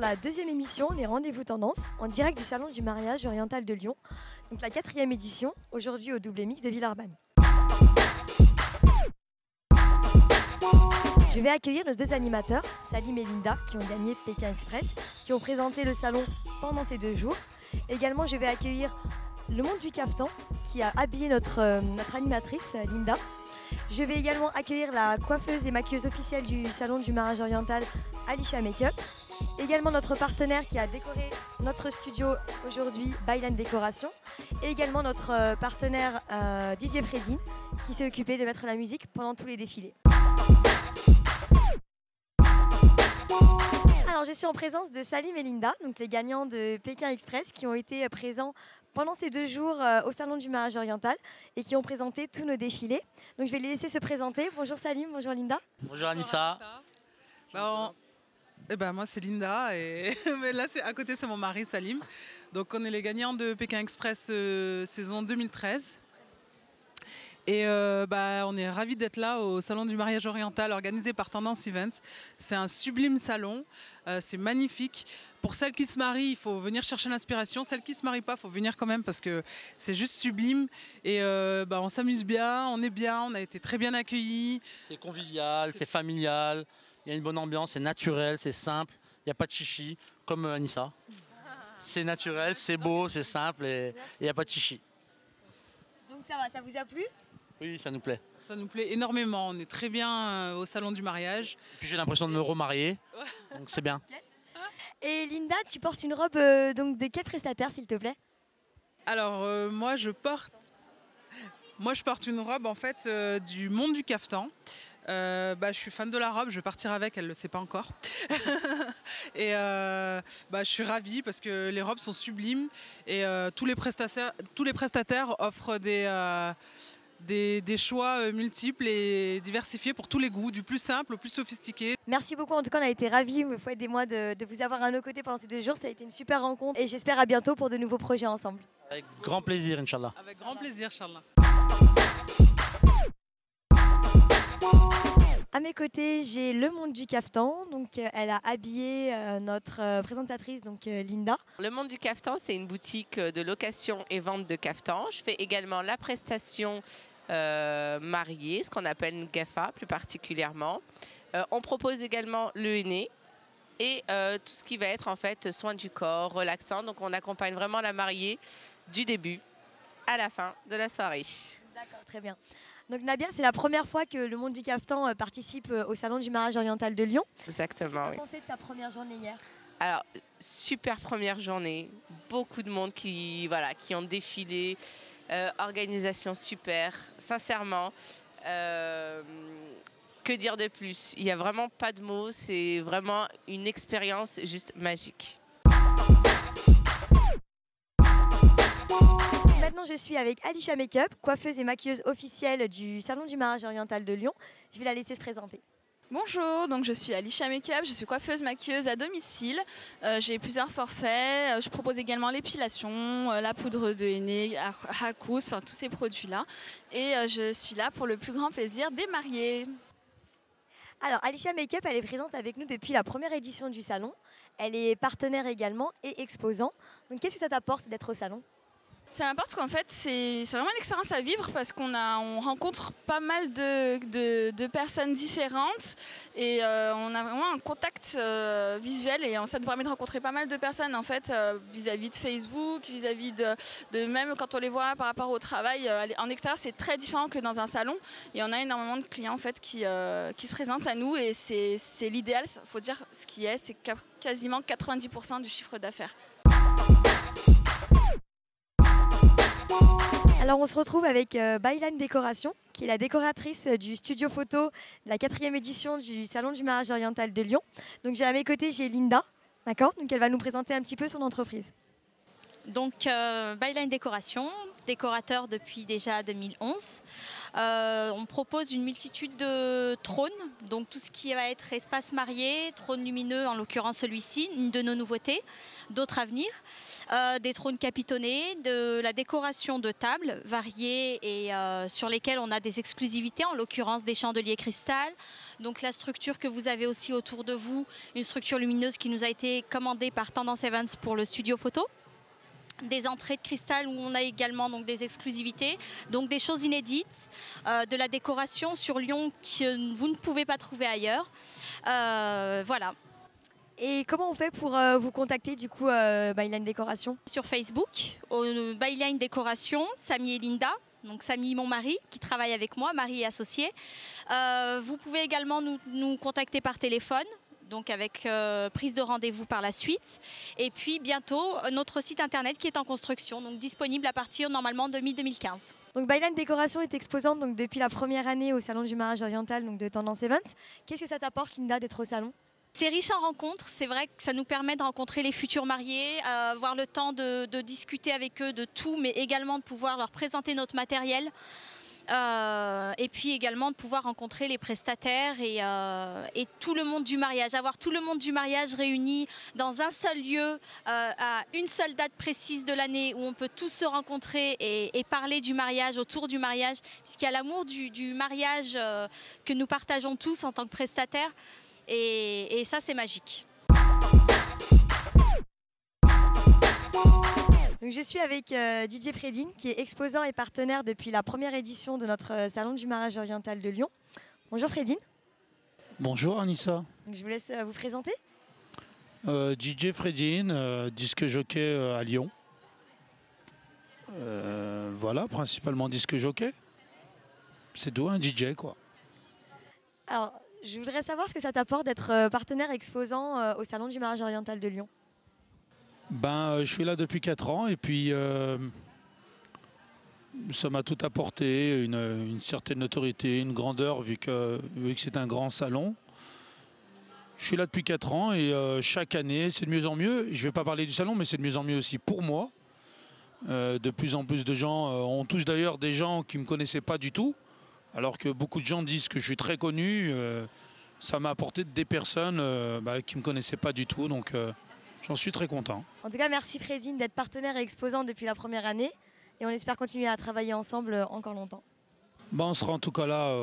la deuxième émission, les rendez-vous tendances, en direct du Salon du mariage oriental de Lyon. Donc la 4e édition, aujourd'hui au Double Mix de Villeurbanne. Je vais accueillir nos 2 animateurs, Salim et Linda, qui ont gagné Pékin Express, qui ont présenté le salon pendant ces 2 jours. Également, je vais accueillir le monde du caftan, qui a habillé notre animatrice, Linda. Je vais également accueillir la coiffeuse et maquilleuse officielle du Salon du mariage oriental, Alisha Makeup. Également notre partenaire qui a décoré notre studio aujourd'hui, Byline Décoration. Et également notre partenaire DJ Freddy, qui s'est occupé de mettre la musique pendant tous les défilés. Alors je suis en présence de Salim et Linda, donc les gagnants de Pékin Express, qui ont été présents pendant ces 2 jours au Salon du mariage oriental et qui ont présenté tous nos défilés. Donc je vais les laisser se présenter. Bonjour Salim, bonjour Linda. Bonjour Anissa. Moi c'est Linda et mais là à côté c'est mon mari Salim. Donc on est les gagnants de Pékin Express saison 2013. Et on est ravis d'être là au Salon du mariage oriental organisé par Tendance Events. C'est un sublime salon, c'est magnifique. Pour celles qui se marient, il faut venir chercher l'inspiration. Celles qui ne se marient pas, il faut venir quand même parce que c'est juste sublime. Et on s'amuse bien, on est bien, on a été très bien accueillis. C'est convivial, c'est familial, il y a une bonne ambiance, c'est naturel, c'est simple. Il n'y a pas de chichi, comme Anissa. C'est naturel, c'est beau, c'est simple et il n'y a pas de chichi. Donc ça va, ça vous a plu ? Oui, ça nous plaît. Ça nous plaît énormément, on est très bien au Salon du mariage. Et puis j'ai l'impression de me remarier, donc c'est bien. Okay. Et Linda, tu portes une robe donc de quel prestataire, s'il te plaît ? Alors moi je porte une robe en fait du monde du caftan. Je suis fan de la robe, je vais partir avec, elle ne le sait pas encore. Et je suis ravie parce que les robes sont sublimes et tous les prestataires offrent des choix multiples et diversifiés pour tous les goûts, du plus simple au plus sophistiqué. Merci beaucoup, en tout cas on a été ravis, il faut aider moi de vous avoir à nos côtés pendant ces 2 jours, ça a été une super rencontre et j'espère à bientôt pour de nouveaux projets ensemble. Avec grand plaisir, Inch'Allah. Avec grand plaisir, Inch'Allah. À mes côtés, j'ai le monde du caftan, donc elle a habillé notre présentatrice, donc Linda. Le monde du caftan, c'est une boutique de location et vente de caftan. Je fais également la prestation mariée, ce qu'on appelle une GAFA plus particulièrement. On propose également le henné et tout ce qui va être en fait soin du corps, relaxant. Donc on accompagne vraiment la mariée du début à la fin de la soirée. D'accord, très bien. Donc Nabia, c'est la première fois que le monde du caftan participe au Salon du mariage oriental de Lyon. Exactement, oui. Qu'est-ce que tu as pensé de ta première journée hier ? Alors, super première journée. Beaucoup de monde qui ont défilé. Organisation super. Sincèrement, que dire de plus ? Il n'y a vraiment pas de mots. C'est vraiment une expérience juste magique. Maintenant, je suis avec Alisha Makeup, coiffeuse et maquilleuse officielle du Salon du mariage oriental de Lyon. Je vais la laisser se présenter. Bonjour, donc je suis Alisha Makeup, je suis coiffeuse maquilleuse à domicile. J'ai plusieurs forfaits. Je propose également l'épilation, la poudre de henné, Hakous, tous ces produits-là. Et je suis là pour le plus grand plaisir des mariés. Alors, Alisha Makeup, elle est présente avec nous depuis la première édition du salon. Elle est partenaire également et exposant. Donc, qu'est-ce que ça t'apporte d'être au salon ? Ça m'apporte qu'en fait, c'est vraiment une expérience à vivre parce qu'on rencontre pas mal de personnes différentes et on a vraiment un contact visuel et ça nous permet de rencontrer pas mal de personnes en fait vis-à-vis de Facebook, vis-à-vis de même quand on les voit par rapport au travail. En extérieur, c'est très différent que dans un salon et on a énormément de clients en fait qui se présentent à nous et c'est l'idéal. Il faut dire ce qui est, c'est quasiment 90% du chiffre d'affaires. Alors on se retrouve avec Byline Décoration, qui est la décoratrice du studio photo de la 4e édition du Salon du mariage oriental de Lyon. Donc à mes côtés, j'ai Linda, d'accord ? Donc elle va nous présenter un petit peu son entreprise. Donc Byline Décoration, décorateur depuis déjà 2011. On propose une multitude de trônes, donc tout ce qui va être espace marié, trône lumineux, en l'occurrence celui-ci, une de nos nouveautés, d'autres à venir. Des trônes capitonnés, de la décoration de tables variées et sur lesquelles on a des exclusivités, en l'occurrence des chandeliers cristal. Donc la structure que vous avez aussi autour de vous, une structure lumineuse qui nous a été commandée par Tendance Events pour le studio photo. Des entrées de cristal où on a également donc, des exclusivités, donc des choses inédites, de la décoration sur Lyon que vous ne pouvez pas trouver ailleurs. Voilà. Et comment on fait pour vous contacter du coup Byline Décoration? Sur Facebook, Byline Décoration, Samy et Linda. Donc Samy, mon mari, qui travaille avec moi, mari et associé. Vous pouvez également nous contacter par téléphone, donc avec prise de rendez-vous par la suite. Et puis bientôt, notre site internet qui est en construction, donc disponible à partir normalement de mi-2015. Donc Byline Décoration est exposante donc, depuis la première année au Salon du mariage oriental donc, de Tendance Events. Qu'est-ce que ça t'apporte, Linda, d'être au salon? C'est riche en rencontres, c'est vrai que ça nous permet de rencontrer les futurs mariés, avoir le temps de discuter avec eux de tout, mais également de pouvoir leur présenter notre matériel. Et puis également de pouvoir rencontrer les prestataires et tout le monde du mariage, avoir tout le monde du mariage réuni dans un seul lieu, à une seule date précise de l'année où on peut tous se rencontrer et parler du mariage, autour du mariage, puisqu'il y a l'amour du mariage que nous partageons tous en tant que prestataires. Et ça, c'est magique. Donc, je suis avec Didier Fredine, qui est exposant et partenaire depuis la première édition de notre Salon du mariage oriental de Lyon. Bonjour Fredine. Bonjour Anissa. Donc, je vous laisse vous présenter. DJ Fredine, disque jockey à Lyon. Voilà, principalement disque jockey. C'est tout, un DJ quoi. Alors, je voudrais savoir ce que ça t'apporte d'être partenaire exposant au Salon du mariage oriental de Lyon. Je suis là depuis 4 ans et puis ça m'a tout apporté, une certaine notoriété, une grandeur vu que c'est un grand salon. Je suis là depuis 4 ans et chaque année c'est de mieux en mieux. Je ne vais pas parler du salon mais c'est de mieux en mieux aussi pour moi. De plus en plus de gens, on touche d'ailleurs des gens qui ne me connaissaient pas du tout. Alors que beaucoup de gens disent que je suis très connu, ça m'a apporté des personnes qui ne me connaissaient pas du tout, donc j'en suis très content. En tout cas, merci Fredine d'être partenaire et exposant depuis la première année et on espère continuer à travailler ensemble encore longtemps. On sera en tout cas là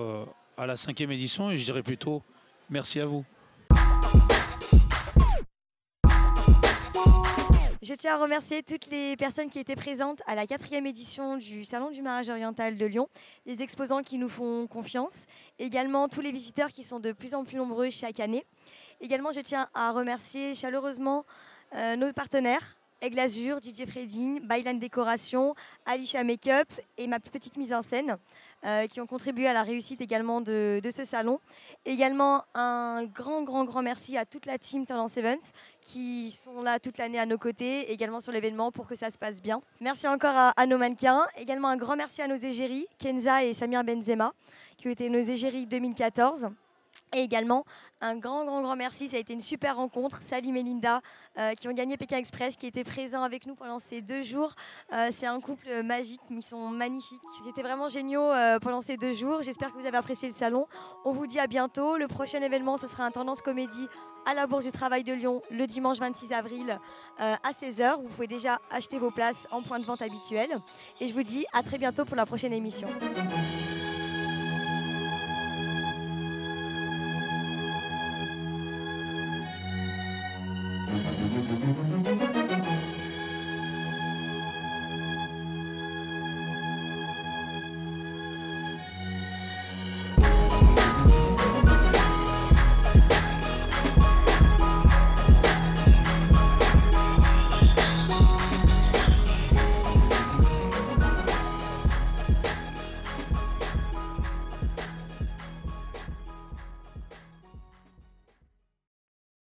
à la 5e édition et je dirais plutôt merci à vous. Je tiens à remercier toutes les personnes qui étaient présentes à la 4e édition du Salon du mariage oriental de Lyon, les exposants qui nous font confiance, également tous les visiteurs qui sont de plus en plus nombreux chaque année. Également, je tiens à remercier chaleureusement nos partenaires, Aigle Azur, Didier Fredine, Byline Décoration, Alicia Makeup et ma petite mise en scène qui ont contribué à la réussite également de ce salon. Également un grand merci à toute la team Tendance Events qui sont là toute l'année à nos côtés, également sur l'événement pour que ça se passe bien. Merci encore à nos mannequins. Également un grand merci à nos égéries, Kenza et Samir Benzema, qui ont été nos égéries 2014. Et également, un grand merci, ça a été une super rencontre. Salim et Linda qui ont gagné Pékin Express, qui étaient présents avec nous pendant ces 2 jours. C'est un couple magique, ils sont magnifiques. C'était vraiment géniaux pendant ces 2 jours. J'espère que vous avez apprécié le salon. On vous dit à bientôt. Le prochain événement, ce sera un Tendance Comédie à la Bourse du Travail de Lyon le dimanche 26 avril à 16h. Vous pouvez déjà acheter vos places en point de vente habituel. Et je vous dis à très bientôt pour la prochaine émission.